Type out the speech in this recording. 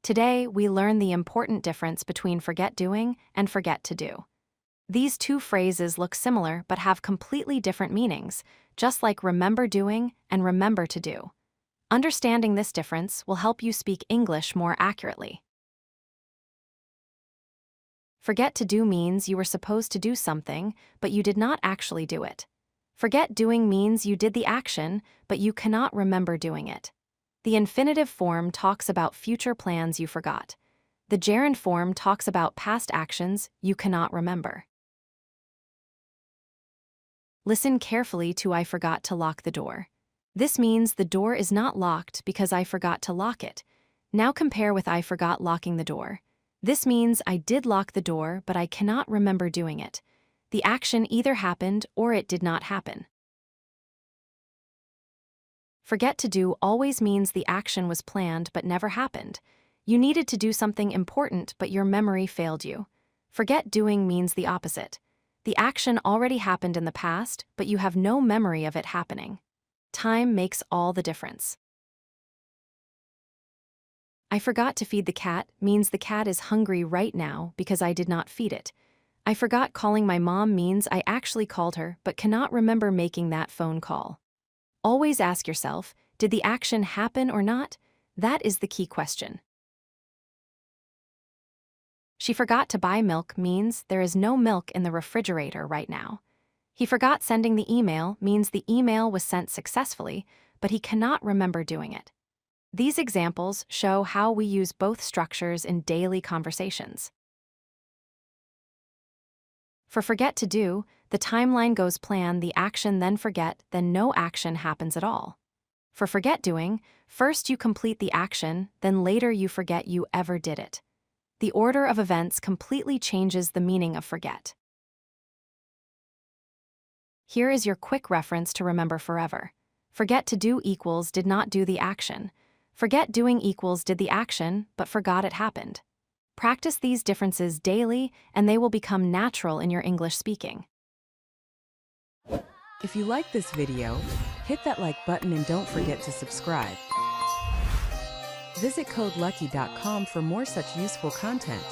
Today, we learn the important difference between forget doing and forget to do. These two phrases look similar but have completely different meanings, just like remember doing and remember to do. Understanding this difference will help you speak English more accurately. Forget to do means you were supposed to do something, but you did not actually do it. Forget doing means you did the action, but you cannot remember doing it. The infinitive form talks about future plans you forgot. The gerund form talks about past actions you cannot remember. Listen carefully to I forgot to lock the door. This means the door is not locked because I forgot to lock it. Now compare with I forgot locking the door. This means I did lock the door, but I cannot remember doing it. The action either happened or it did not happen. Forget to do always means the action was planned but never happened. You needed to do something important, but your memory failed you. Forget doing means the opposite. The action already happened in the past, but you have no memory of it happening. Time makes all the difference. I forgot to feed the cat means the cat is hungry right now because I did not feed it. I forgot calling my mom means I actually called her but cannot remember making that phone call. Always ask yourself, did the action happen or not? That is the key question. She forgot to buy milk means there is no milk in the refrigerator right now. He forgot sending the email means the email was sent successfully, but he cannot remember doing it. These examples show how we use both structures in daily conversations. For forget to do, the timeline goes plan, the action then forget, then no action happens at all. For forget doing, first you complete the action, then later you forget you ever did it. The order of events completely changes the meaning of forget. Here is your quick reference to remember forever. Forget to do equals did not do the action. Forget doing equals did the action, but forgot it happened. Practice these differences daily, and they will become natural in your English speaking. If you like this video, hit that like button and don't forget to subscribe. Visit codelucky.com for more such useful content.